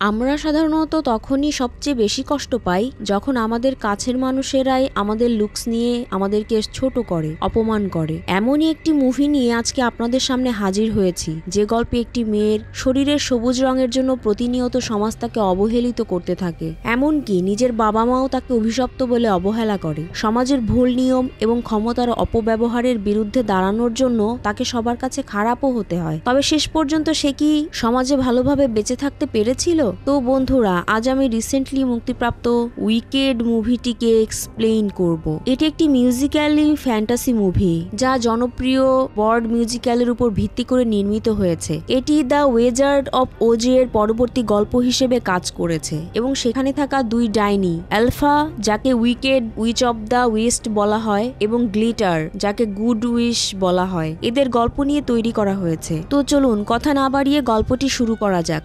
আমরা সাধারণত তখনই সবচেয়ে বেশি কষ্ট পাই যখন আমাদের কাছের মানুষেরাই আমাদের লুকস নিয়ে আমাদেরকে ছোট করে, অপমান করে। এমনই একটি মুভি নিয়ে আজকে আপনাদের সামনে হাজির হয়েছি, যে গল্পে একটি মেয়ের শরীরের সবুজ রঙের জন্য প্রতিনিয়ত সমাজ তাকে অবহেলিত করতে থাকে, এমনকি নিজের বাবা মাও তাকে অভিশপ্ত বলে অবহেলা করে। সমাজের ভুল নিয়ম এবং ক্ষমতার অপব্যবহারের বিরুদ্ধে দাঁড়ানোর জন্য তাকে সবার কাছে খারাপও হতে হয়। তবে শেষ পর্যন্ত সে কি সমাজে ভালোভাবে বেঁচে থাকতে পেরেছিল? তো বন্ধুরা, আজ আমি রিসেন্টলি মুক্তিপ্রাপ্ত উইকেড মুভিটিকে এক্সপ্লেইন করব। এটি একটি মিউজিক্যালি ফ্যান্টাসি মুভি যা জনপ্রিয় বর্ড মিউজিক্যালের উপর ভিত্তি করে নির্মিত হয়েছে। এটি দ্য ওয়েজার্ড অফ ওজ এর পরবর্তী গল্প হিসেবে কাজ করেছে এবং সেখানে থাকা দুই ডাইনি, আলফা যাকে wicked which of the West বলা হয় এবং গ্লিটার যাকে গুড উইশ বলা হয়, এদের গল্প নিয়ে তৈরি করা হয়েছে। তো চলুন কথা না বাড়িয়ে গল্পটি শুরু করা যাক।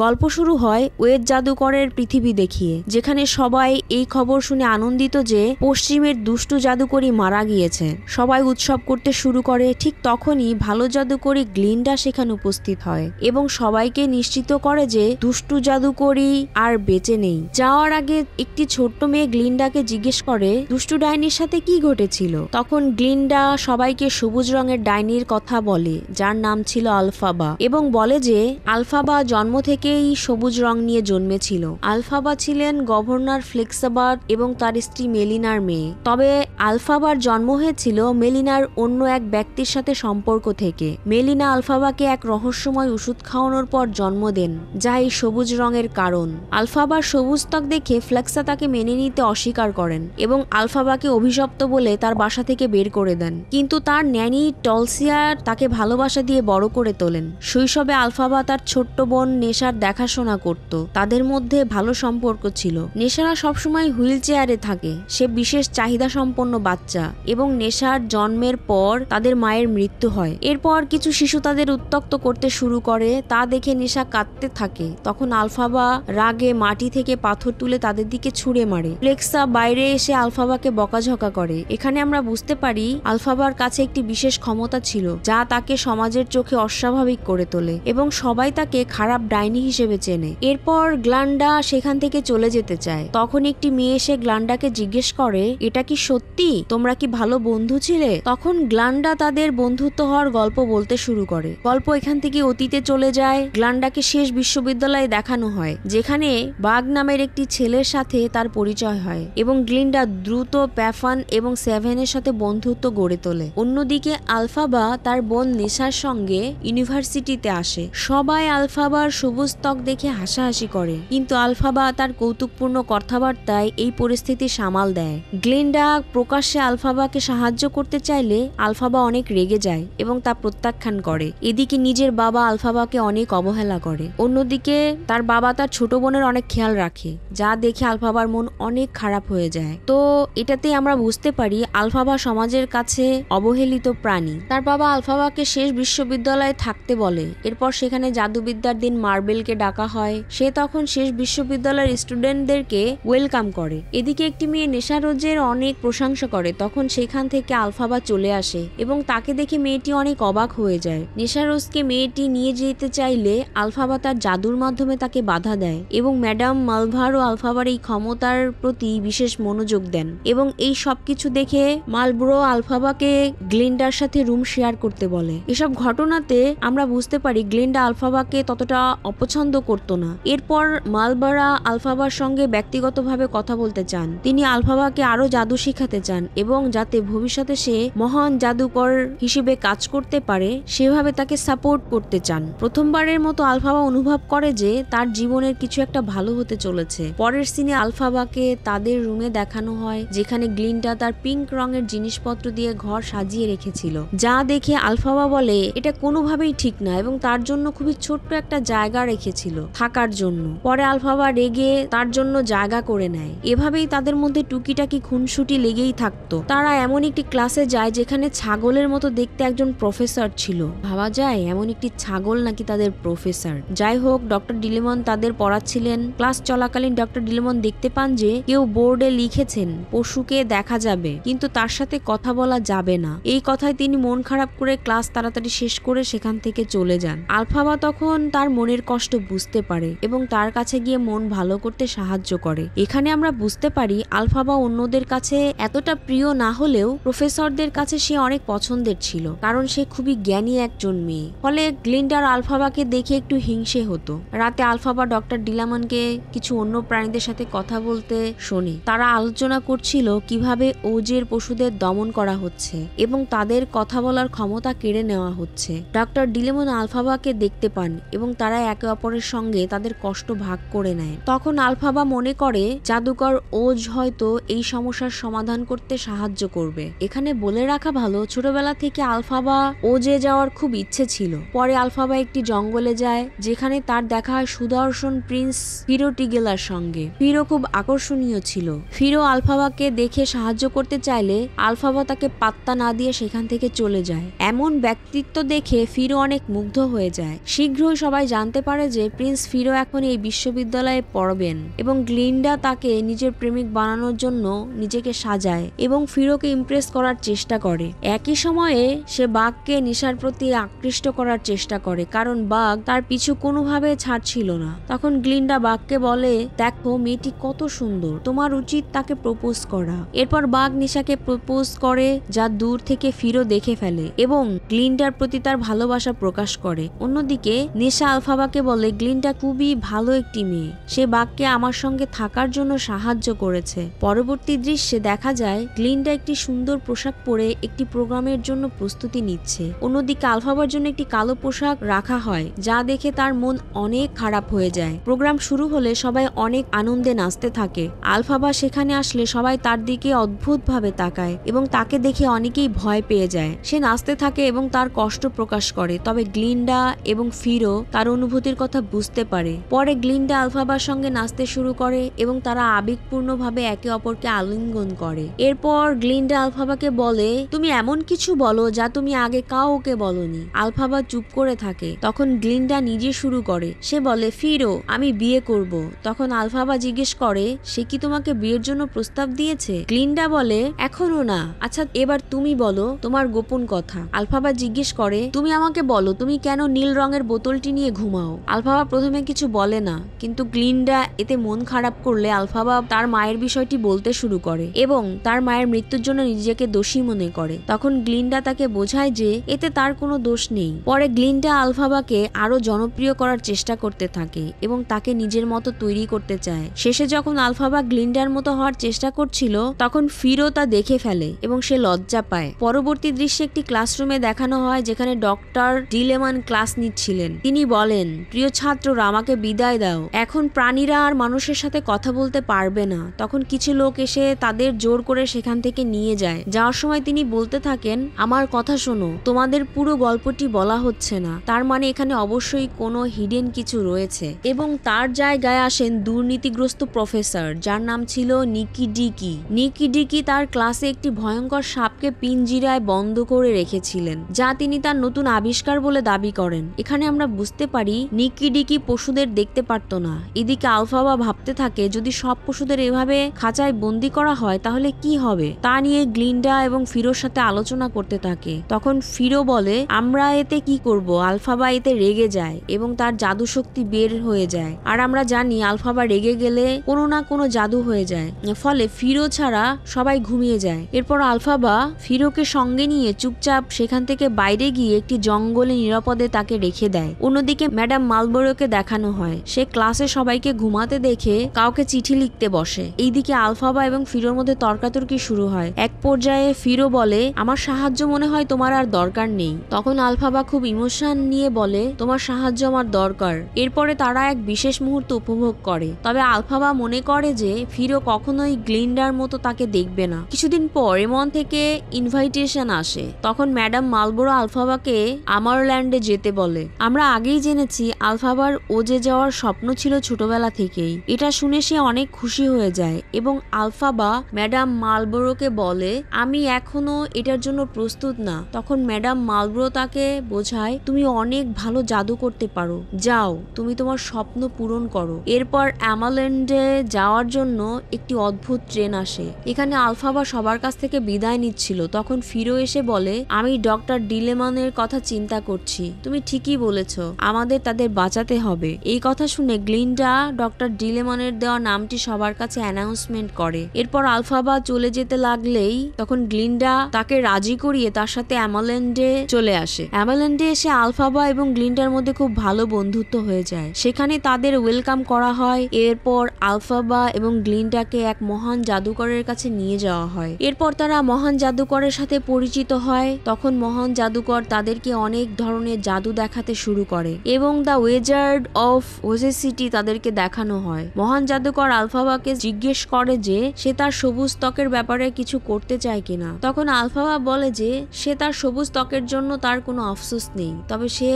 গল্প শুরু হয় ওয়েজ জাদুকরের পৃথিবী দেখিয়ে, যেখানে সবাই এই খবর শুনে আনন্দিত যে পশ্চিমের দুষ্টু জাদুকরী মারা গিয়েছে। সবাই উৎসব করতে শুরু করে। ঠিক তখনই ভালো জাদুকরী গ্লিন্ডা সেখানে উপস্থিত হয় এবং সবাইকে নিশ্চিত করে যে দুষ্টু জাদুকরী আর বেঁচে নেই। যাওয়ার আগে একটি ছোট্ট মেয়ে গ্লিন্ডাকে জিজ্ঞেস করে দুষ্টু ডাইনির সাথে কি ঘটেছিল। তখন গ্লিন্ডা সবাইকে সবুজ রঙের ডাইনির কথা বলে, যার নাম ছিল আলফাবা, এবং বলে যে আলফাবা জন্ম থেকে সবুজ রং নিয়ে জন্মেছিল। আলফাবা ছিলেন গভর্নর ফ্লেক্সাবার এবং তার স্ত্রী মেলিনার মেয়ে। তবে আলফাবার জন্ম হয়েছিল মেলিনার অন্য এক ব্যক্তির সাথে সম্পর্ক থেকে। মেলিনা আলফাবাকে এক রহস্যময় ওষুধ খাওয়ানোর পর জন্ম দেন, যা এই সবুজ রঙের কারণ। আলফাবার সবুজ ত্বক দেখে ফ্লেক্সা তাকে মেনে নিতে অস্বীকার করেন এবং আলফাবাকে অভিশপ্ত বলে তার বাসা থেকে বের করে দেন। কিন্তু তার ন্যানি টলসিয়া তাকে ভালোবাসা দিয়ে বড় করে তোলেন। শৈশবে আলফাবা তার ছোট্ট বোন নেশার দেখাশোনা করত। তাদের মধ্যে ভালো সম্পর্ক ছিল। নেশারা সবসময় হুইল চেয়ারে থাকে। সে বিশেষ চাহিদা সম্পন্ন বাচ্চা এবং নেশার জন্মের পর তাদের মায়ের মৃত্যু হয়। এরপর কিছু শিশু তাদের উত্ত্যক্ত করতে শুরু করে। তা দেখে নেশা কাঁদতে থাকে। তখন আলফাবা রাগে মাটি থেকে পাথর তুলে তাদের দিকে ছুঁড়ে মারে। ফ্লেক্সা বাইরে এসে আলফাবাকে বকাঝকা করে। এখানে আমরা বুঝতে পারি আলফাবার কাছে একটি বিশেষ ক্ষমতা ছিল, যা তাকে সমাজের চোখে অস্বাভাবিক করে তোলে এবং সবাই তাকে খারাপ ডাইনি হিসেবে চেনে। এরপর গ্লান্ডা সেখান থেকে চলে যেতে চায়। তখন একটি মেয়ে এসে গ্লান্ডাকে জিজ্ঞেস করে, এটা কি সত্যি? তোমরা কি ভালো বন্ধু ছিলে? তখন গ্লান্ডা তাদের বন্ধুত্ব হওয়ার গল্প বলতে শুরু করে। গল্প এখান থেকে অতীতে চলে যায়। গ্লান্ডাকে শেষ বিশ্ববিদ্যালয়ে দেখানো হয়, যেখানে বাগ নামের একটি ছেলের সাথে তার পরিচয় হয় এবং গ্লিন্ডা দ্রুত প্যাফান এবং সেভেনের সাথে বন্ধুত্ব গড়ে তোলে। অন্যদিকে আলফাবা তার বোন নেশার সঙ্গে ইউনিভার্সিটিতে আসে। সবাই আলফাবার সবুজ ত্বক দেখে হাসাহাসি করে, কিন্তু আলফাবা তার কৌতুকপূর্ণ কথাবার্তায় এই পরিস্থিতি সামাল দেয়। গ্লিন্ডা প্রকাশ্যে আলফাবাকে সাহায্য করতে চাইলে আলফাবা অনেক রেগে যায় এবং তা প্রত্যাখ্যান করে। এদিকে নিজের বাবা আলফাবাকে অনেক অবহেলা করে। অন্যদিকে তার বাবা তার ছোট বোনের অনেক খেয়াল রাখে, যা দেখে আলফাবার মন অনেক খারাপ হয়ে যায়। তো এটাতেই আমরা বুঝতে পারি আলফাবা সমাজের কাছে অবহেলিত প্রাণী। তার বাবা আলফাবাকে শেষ বিশ্ববিদ্যালয়ে থাকতে বলে। এরপর সেখানে জাদুবিদ্যার দিন মার্বেলকে ডাকা হয়। সে তখন শেষ বিশ্ববিদ্যালয়ের স্টুডেন্টদেরকে ওয়েলকাম করে। এদিকে একটি মেয়ে নেশারোজের অনেক প্রশংসা করে। তখন সেখান থেকে আলফাবা চলে আসে এবং তাকে দেখে মেয়েটি অনেক অবাক হয়ে যায়। নেশারোজকে মেয়েটি নিয়ে যেতে চাইলে আলফাবা তার জাদুর মাধ্যমে তাকে বাধা দেয় এবং ম্যাডাম মালভারো আলফাবার এই ক্ষমতার প্রতি বিশেষ মনোযোগ দেন এবং এই সবকিছু দেখে মালব্রো আলফাবাকে গ্লিন্ডার সাথে রুম শেয়ার করতে বলে। এসব ঘটনাতে আমরা বুঝতে পারি গ্লিন্ডা আলফাবাকে ততটা অপছন্দ করতো না। এরপর মালবারা আলফাবার সঙ্গে ব্যক্তিগতভাবে কথা বলতে চান। তিনি আলফাবাকে আরো জাদু শিখাতে চান এবং যাতে ভবিষ্যতে সে মহান জাদুকর হিসেবে কাজ করতে পারে সেভাবে তাকে সাপোর্ট করতে চান। প্রথমবারের মতো আলফাবা অনুভব করে যে তার জীবনের কিছু একটা ভালো হতে চলেছে। পরের সিনে আলফাবাকে তাদের রুমে দেখানো হয়, যেখানে গ্লিন্ডা তার পিঙ্ক রঙের জিনিসপত্র দিয়ে ঘর সাজিয়ে রেখেছিল, যা দেখে আলফাবা বলে এটা কোনোভাবেই ঠিক না এবং তার জন্য খুবই ছোট্ট একটা জায়গার রেখেছিল থাকার জন্য। পরে আলফাবা রেগে তার জন্য জায়গা করে নেয়। এভাবেই তাদের মধ্যে টুকিটাকি খুনসুটি লেগেই থাকতো। তারা এমন একটি ক্লাসে যায় যেখানে ছাগলের মতো দেখতে একজন প্রফেসর ছিল। ভাবা যায় এমন একটি ছাগল নাকি তাদের প্রফেসর। যাই হোক, ডক্টর ডিলেমন তাদের পড়াচ্ছিলেন। ক্লাস চলাকালীন ডক্টর ডিলেমন দেখতে পান যে কেউ বোর্ডে লিখেছেন পশুকে দেখা যাবে কিন্তু তার সাথে কথা বলা যাবে না। এই কথায় তিনি মন খারাপ করে ক্লাস তাড়াতাড়ি শেষ করে সেখান থেকে চলে যান। আলফাবা তখন তার মনের কষ্ট বুঝতে পারে এবং তার কাছে গিয়ে মন ভালো করতে সাহায্য করে। এখানে আমরা বুঝতে পারি আলফাবা অন্যদের কাছে এতটা প্রিয় না হলেও প্রফেসরদের কাছে সে অনেক পছন্দের ছিল, কারণ সে খুবই জ্ঞানী একজন মেয়ে। ফলে গ্লিন্ডার আলফাবাকে দেখে একটু হিংসে হতো। রাতে আলফাবা ডক্টর ডিলামনকে কিছু অন্য প্রাণীদের সাথে কথা বলতে শোনে। তারা আলোচনা করছিল কিভাবে ওজের পশুদের দমন করা হচ্ছে এবং তাদের কথা বলার ক্ষমতা কেড়ে নেওয়া হচ্ছে। ডক্টর ডিলেমন আলফাবাকে দেখতে পান এবং তারা একে অপরের সঙ্গে তাদের কষ্ট ভাগ করে নেয়। তখন আলফাবা মনে করে জাদুকর ওজ হয়তো এই সমস্যার সমাধান করতে সাহায্য করবে। এখানে বলে রাখা ভালো, ছোটবেলা থেকে আলফাবা ওজে যাওয়ার খুব ইচ্ছে ছিল। পরে আলফাবা একটি জঙ্গলে যায় যেখানে তার দেখা হয় সুদর্শন প্রিন্স ফিরো টিগেলার সঙ্গে। ফিরো খুব আকর্ষণীয় ছিল। ফিরো আলফাবাকে দেখে সাহায্য করতে চাইলে আলফাবা তাকে পাত্তা না দিয়ে সেখান থেকে চলে যায়। এমন ব্যক্তিত্ব দেখে ফিরো অনেক মুগ্ধ হয়ে যায়। শীঘ্রই সবাই জানতে পারে যে প্রিন্স ফিরো এখন এই বিশ্ববিদ্যালয়ে পড়বেন এবং গ্লিন্ডা তাকে নিজের প্রেমিক বানানোর জন্য নিজেকে সাজায় এবং ফিরোকে ইমপ্রেস করার চেষ্টা করে। একই সময়ে সে বাঘকে নেশার প্রতি আকৃষ্ট করার চেষ্টা করে, কারণ বাঘ তার পিছু কোনোভাবে ছাড়ছিল না। তখন গ্লিন্ডা বাঘকে বলে, দেখো মেয়েটি কত সুন্দর, তোমার উচিত তাকে প্রপোজ করা। এরপর বাঘ নেশাকে প্রপোজ করে, যা দূর থেকে ফিরো দেখে ফেলে এবং গ্লিন্ডার প্রতি তার ভালোবাসা প্রকাশ করে। অন্যদিকে নেশা আলফাবাকে বলে, গ্লিন্ডা খুবই ভালো একটি মেয়ে, সে বাঘকে আমার সঙ্গে থাকার জন্য সাহায্য করেছে। পরবর্তী দৃশ্যে দেখা যায় গ্লিন্ডা একটি সুন্দর পোশাক পরে একটি প্রোগ্রামের জন্য প্রস্তুতি নিচ্ছে। অন্যদিকে আলফাবার জন্য একটি কালো পোশাক রাখা হয়, যা দেখে তার মন অনেক খারাপ হয়ে যায়। প্রোগ্রাম শুরু হলে সবাই অনেক আনন্দে নাচতে থাকে। আলফাবা সেখানে আসলে সবাই তার দিকে অদ্ভুতভাবে তাকায় এবং তাকে দেখে অনেকেই ভয় পেয়ে যায়। সে নাচতে থাকে এবং তার কষ্ট প্রকাশ করে, তবে গ্লিন্ডা এবং ফিরো তার অনুভূতির কথা বুঝতে পারে। পরে গ্লিন্ডা আলফাবার সঙ্গে নাচতে শুরু করে এবং তারা আবেগপূর্ণভাবে একে অপরকে আলিঙ্গন করে। এরপর গ্লিন্ডা আলফাবাকে বলে, তুমি এমন কিছু বলো যা তুমি আগে কাউকে বলনি। আলফাবা চুপ করে থাকে। তখন গ্লিন্ডা নিজে শুরু করে। সে বলে, ফিরো, আমি বিয়ে করব। তখন আলফাবা জিজ্ঞেস করে, সে কি তোমাকে বিয়ের জন্য প্রস্তাব দিয়েছে? গ্লিন্ডা বলে, এখনো না। আচ্ছা, এবার তুমি বলো তোমার গোপন কথা। আলফাবা জিজ্ঞেস করে, তুমি আমাকে বলো তুমি কেন নীল রঙের বোতলটি নিয়ে ঘুমাও? আলফাবা প্রথমে কিছু বলে না, কিন্তু গ্লিন্ডা এতে মন খারাপ করলে আলফাবা তার মায়ের বিষয়টি বলতে শুরু করে এবং তার মায়ের মৃত্যুর জন্য নিজেকে দোষী মনে করে। তখন গ্লিন্ডা তাকে বোঝায় যে এতে তার কোনো দোষ নেই। পরে গ্লিন্ডা আলফাবাকে আরো জনপ্রিয় করার চেষ্টা করতে থাকে এবং তাকে নিজের মতো তৈরি করতে চায়। শেষে যখন আলফাবা গ্লিন্ডার মতো হওয়ার চেষ্টা করছিল তখন ফিরো তা দেখে ফেলে এবং সে লজ্জা পায়। পরবর্তী দৃশ্যে একটি ক্লাসরুমে দেখানো হয় যেখানে ডক্টর ডিলেমন ক্লাস নিচ্ছিলেন। তিনি বলেন, প্রিয় ছাত্ররা, আমাকে বিদায় দাও। এখন প্রাণীরা আর মানুষের সাথে কথা বলতে পারবে না। তখন কিছু লোক এসে তাদের জোর করে সেখান থেকে নিয়ে যায়। যাওয়ার সময় তিনি বলতে থাকেন, আমার কথা শোনো, তোমাদের পুরো গল্পটি বলা হচ্ছে না, তার মানে এখানে অবশ্যই কোনো হিডেন কিছু রয়েছে। এবং তার জায়গায় আসেন দুর্নীতিগ্রস্ত প্রফেসর, যার নাম ছিল নিকি ডিকি। নিকি ডিকি তার ক্লাসে একটি ভয়ঙ্কর সাপকে পিঞ্জিরায় বন্ধ করে রেখেছিলেন, যা তিনি তার নতুন আবিষ্কার বলে দাবি করেন। এখানে আমরা বুঝতে পারি নিকি ডিকি পশুদের দেখতে পারত না। এদিকে আলফাবা ভাবতে থাকে, যদি সব পশুদের এভাবে খাঁচায় বন্দি করা হয় তাহলে কি হবে। তা নিয়ে গ্লিন্ডা এবং ফিরোর সাথে আলোচনা করতে থাকে। তখন ফিরো বলে, আমরা এতে কি করব? আলফাবা এতে রেগে যায় এবং তার জাদু শক্তি বের হয়ে যায়। আর আমরা জানি আলফাবা রেগে গেলে কোনো না কোনো জাদু হয়ে যায়, ফলে ফিরো ছাড়া সবাই ঘুমিয়ে যায়। এরপর আলফাবা ফিরোকে সঙ্গে নিয়ে চুপচাপ সেখান থেকে বাইরে গিয়ে একটি জঙ্গলে নিরাপদে তাকে রেখে দেয়। অন্যদিকে ম্যাডাম মালবোরোকে দেখানো হয়, সে ক্লাসে সবাইকে ঘুমাতে দেখে কাউকে চিঠি লিখতে বসে। এইদিকে আলফাবা এবং ফিরোর মধ্যে তর্কাতর্কি শুরু হয়। এক পর্যায়ে ফিরো বলে, আমার সাহায্য মনে হয় তোমার আর দরকার নেই। তখন আলফাবা খুব ইমোশন নিয়ে বলে, তোমার সাহায্য আমার দরকার। এরপরে তারা এক বিশেষ মুহূর্ত উপভোগ করে। তবে আলফাবা মনে করে যে ফিরো কখনোই গ্লিন্ডার মতো তাকে দেখবে না। কিছুদিন পর এমন থেকে ইনভাইটেশন আসে। তখন ম্যাডাম মালবোরো আলফাবাকে আমারল্যান্ডে যেতে বলে। আমরা আগেই জেনেছি আলফাবার ওজে যাওয়ার স্বপ্ন ছিল ছোটবেলা থেকেই। এটা শুনে সে অনেক খুশি হয়ে যায় এবং আলফাবা ম্যাডাম মালবোরোকে বলে আমি এখনো এটার জন্য প্রস্তুত না। তখন ম্যাডাম মালবোরো তাকে বোঝায় তুমি অনেক ভালো জাদু করতে পারো, যাও তুমি তোমার স্বপ্ন পূরণ করো। এরপর অ্যামাল্যান্ডে যাওয়ার জন্য একটি অদ্ভুত ট্রেন আসে। এখানে আলফাবা সবার কাছ থেকে বিদায় নিচ্ছিল, তখন ফিরো এসে বলে আমি ডক্টর ডিলেমানের কথা চিন্তা করছি, তুমি ঠিকই বলেছ, আমাদের তাদের বাঁচাতে হবে। এই কথা শুনে গ্লিন্ডা ডক্টর ডিলেমানের দেওয়া নামটি সবার কাছে অ্যানাউন্সমেন্ট করে। এরপর আলফাবা চলে যেতে লাগলেই তখন গ্লিন্ডা তাকে রাজি করিয়ে তার সাথে অ্যামাল্যান্ডে চলে আসে। অ্যামাল্যান্ডে এসে আলফাবা এবং গ্লিন্ডার মধ্যে খুব ভালো বন্ধুত্ব হয়ে যায়। সেখানে তাদের ওয়েলকাম করা হয়। এরপর আলফাবা এবং গ্লিন্ডাকে এক মহান জাদুকরের কাছে নিয়ে যাওয়া হয়। এরপর তারা মহান জাদুকরের সাথে পরিচিত হয়। তখন মহান জাদুকর তাদেরকে অনেক ধরনের জাদু দেখাতে শুরু করে এবং দ্য উইজার্ড অফ ওজেসিটি তাদেরকে দেখানো হয়। মহান জাদুকর আলফাবাকে জিজ্ঞেস করে যে সে তার সবুজ ত্বকের ব্যাপারে কিছু করতে চায় কিনা। তখন আলফাবা বলে যে সে তার সবুজ ত্বকের জন্য তার কোনো আফসোস নেই, তবে সে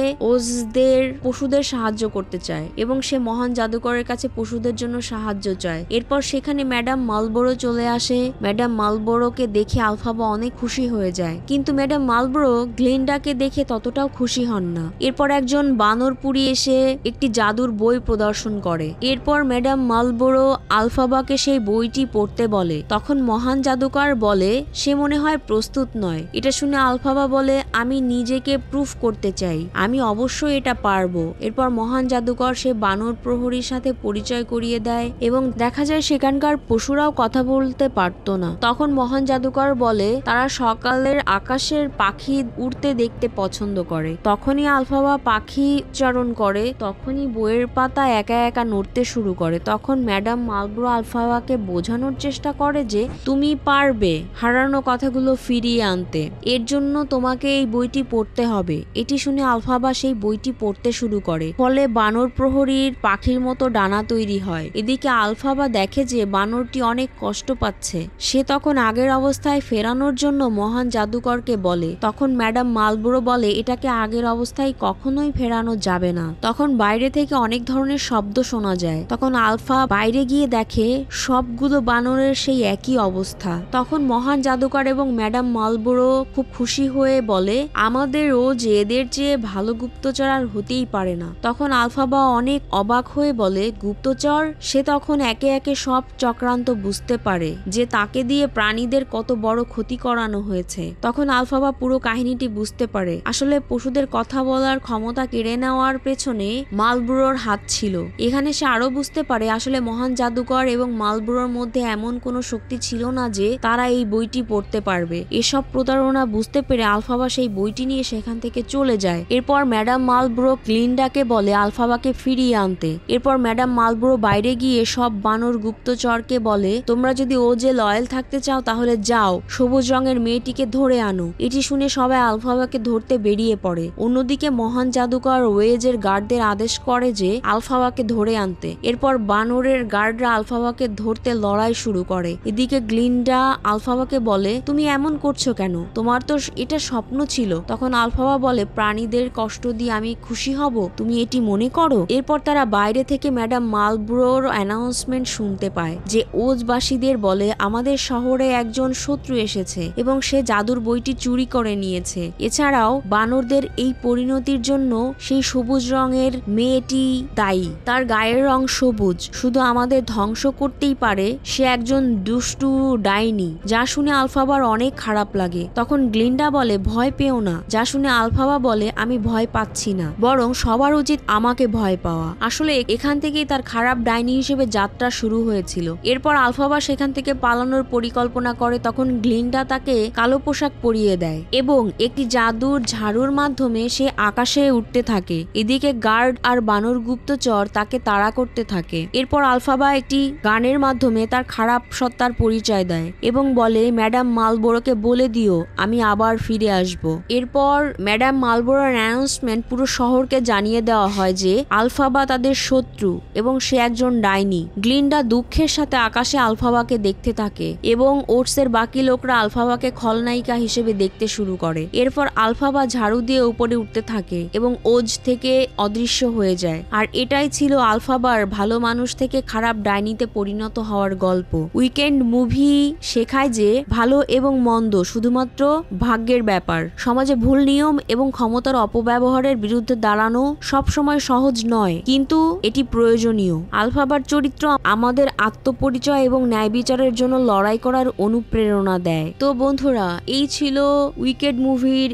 পশুদের সাহায্য করতে চায় এবং সে মহান জাদুকরের কাছে পশুদের জন্য সাহায্য চায়। এরপর সেখানে ম্যাডাম মালবোরো চলে আসে। ম্যাডাম মালবোরোকে দেখে আলফাবা অনেক খুশি হয়ে যায়, কিন্তু ম্যাডাম মালবোরো গ্লিন্ডাকে দেখে ততটাও খুশি হন না। এরপর একজন বানরপুরী এসে একটি জাদুর বই প্রদর্শন করে। এরপর ম্যাডাম মালবোরো আলফাবাকে সেই বইটি পড়তে বলে। তখন মহান জাদুকর বলে সে মনে হয় প্রস্তুত নয়। এটা শুনে আলফাবা বলে আমি নিজেকে প্রুফ করতে চাই, আমি অবশ্যই এটা পারবো। এরপর মহান জাদুকর সে বানর প্রহরীর সাথে পরিচয় করিয়ে দেয় এবং দেখা যায় সেখানকার পশুরাও কথা বলতে পারতো না। তখন মহান জাদুকর বলে তারা সকালের আকাশের পাখি উড়তে দেখতে পছন্দ করে। তখনই আলফাবা পাখি উচ্চারণ করে, তখনই বইয়ের পাতা একা একা নড়তে শুরু করে। তখন ম্যাডাম মালবোরো আলফাবাকে বোঝানোর চেষ্টা করে যে তুমি পারবে হারানো কথাগুলো ফিরিয়ে আনতে, এর জন্য তোমাকে এই বইটি পড়তে হবে। এটি শুনে আলফাবা সেই বইটি পড়তে শুরু করে, ফলে বানর প্রহরীর পাখির মতো ডানা তৈরি হয়। এদিকে আলফাবা দেখে যে বানরটি অনেক কষ্ট পাচ্ছে। সে তখন আগের অবস্থায় ফেরানোর জন্য মহান জাদুকরকে বলে। তখন ম্যাডাম মালবোরো বলে এটাকে আগের অবস্থায় কখনোই ফেরানো যাবে না। তখন বাইরে থেকে অনেক ধরনের শব্দ শোনা যায়। তখন আলফা বাইরে গিয়ে দেখে সবগুলো বানরের সেই একই অবস্থা। তখন মহান জাদুকর এবং ম্যাডাম মালবোরো খুব খুশি হয়ে বলে আমাদের যে এদের চেয়ে ভালো গুপ্তচর আর হতেই পারে না। তখন আলফাবা অনেক অবাক হয়ে বলে গুপ্তচর? সে তখন একে একে সব চক্রান্ত বুঝতে পারে যে তাকে দিয়ে প্রাণীদের কত বড় ক্ষতি করানো হয়েছে। তখন আলফাবা পুরো কাহিনীটি বুঝতে পারে আসলে পশুদের কথা বলার ক্ষমতা কেড়ে নেওয়ার পেছনে মালবোরোর হাত ছিল। এখানে সে আরো বুঝতে পারে আসলে মহান জাদুকর এবং মালবোরোর মধ্যে এমন কোনো শক্তি ছিল না যে তারা এই বইটি পড়তে পারবে। এসব প্রতারণা বুঝতে পেরে আলফাবা সেই বইটি নিয়ে সেখান থেকে চলে যায়। এরপর ম্যাডাম মালবোরো গ্লিন্ডাকে বলে আলফাবাকে ফিরিয়ে আনতে। এরপর ম্যাডাম মালবোরো বাইরে গিয়ে সব বানর গুপ্তচরকে বলে তোমরা যদি যে লয়াল থাকতে চাও তাহলে যাও সবুজ রঙের মেয়েটিকে ধরে আনো। এটি শুনে সবাই আলফাবাকে ধরতে বেরিয়ে পড়ে। অন্যদিকে মহান জাদুকর ওয়েজের গার্ডদের আদেশ করে যে আলফাবাকে ধরে আনতে। এরপর বানরের গার্ডরা আলফাবাকে ধরতে লড়াই শুরু করে। এদিকে গ্লিন্ডা আলফাবাকে বলে তুমি এমন করছো কেন, তোমার তো এটা স্বপ্ন ছিল। তখন আলফাবা বলে প্রাণীদের কষ্ট দিয়ে আমি খুশি হব, তুমি এটি মনে করো? এরপর তারা বাইরে থেকে ম্যাডাম মালবোরোর অ্যানাউন্সমেন্ট শুনতে পায় যে ওজবাসীদের বলে আমাদের শহরে একজন শত্রু এসেছে এবং সে জাদুর বইটি চুরি করে নিয়েছে। এছাড়াও বানরদের এই পরিণতির জন্য সেই সবুজ রঙের মেয়েটি দায়ী। তার গায়ের রং সবুজ, শুধু আমাদের ধ্বংস করতেই পারে। সে একজন দুষ্টু ডাইনি। যা শুনে আলফাবার অনেক খারাপ লাগে। তখন গ্লিন্ডা বলে ভয় পেও না। যা শুনে আলফাবা বলে আমি ভয় পাচ্ছি না, বরং সবার উচিত আমাকে ভয় পাওয়া। আসলে এখান থেকেই তার খারাপ ডাইনি হিসেবে যাত্রা শুরু হয়েছিল। এরপর আলফাবা সেখান থেকে পালানোর পরিকল্পনা করে। তখন গ্লিন্ডা তাকে কালো পোশাক পরিয়ে দেয় এবং একটি জাদুর ঝাড়ুর মাধ্যমে সে আকাশে উঠতে থাকে। এদিকে গার্ড আর বানর গুপ্তচর তাকে তাড়া করতে থাকে। এরপর আলফাবা একটি গানের মাধ্যমে তার খারাপ সত্তার পরিচয় দেয় এবং বলে ম্যাডাম মালবোরোকে বলে দিও আমি আবার ফিরে আসব। এরপর ম্যাডাম মালবোরোর অ্যানাউন্সমেন্ট পুরো শহরকে জানিয়ে দেওয়া হয় যে আলফাবা তাদের শত্রু এবং সে একজন ডাইনি। গ্লিন্ডা দুঃখের সাথে আকাশে আলফাবাকে দেখতে থাকে এবং ওটসের বাকি লোকরা আলফাবাকে খলনায়িকা হিসেবে দেখতে শুরু করে। এরপর আলফাবা ঝাড়ু দিয়ে উপরে উঠতে থাকে এবং ওজ থেকে অদৃশ্য হয়ে যায়। আর এটাই ছিল আলফাবার ভালো মানুষ থেকে খারাপ ডাইনিতে পরিণত হওয়ার গল্প। উইকেন্ড মুভি শেখায় যে ভালো এবং মন্দ শুধুমাত্র ভাগ্যের ব্যাপার। সমাজে ভুল নিয়ম এবং ক্ষমতার অপব্যবহারের বিরুদ্ধে দাঁড়ানো সবসময় সহজ নয়, কিন্তু এটি প্রয়োজনীয়। আলফাবার চরিত্র আমাদের আত্মপরিচয় এবং ন্যায় বিচারের জন্য লড়াই করার অনুপ্রেরণা দেয়। তো বন্ধুরা, এই ছিল উইকেড মুভির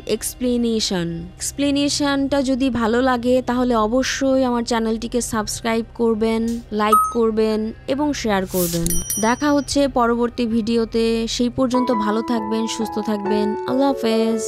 এক্সপ্লেনেশনটা যদি ভালো লাগে তাহলে অবশ্যই আমার চ্যানেলটিকে সাবস্ক্রাইব করবেন, লাইক করবেন এবং শেয়ার করবেন। দেখা হচ্ছে পরবর্তী ভিডিওতে। সেই পর্যন্ত ভালো থাকবেন, সুস্থ থাকবেন। আল্লাহ হাফেজ।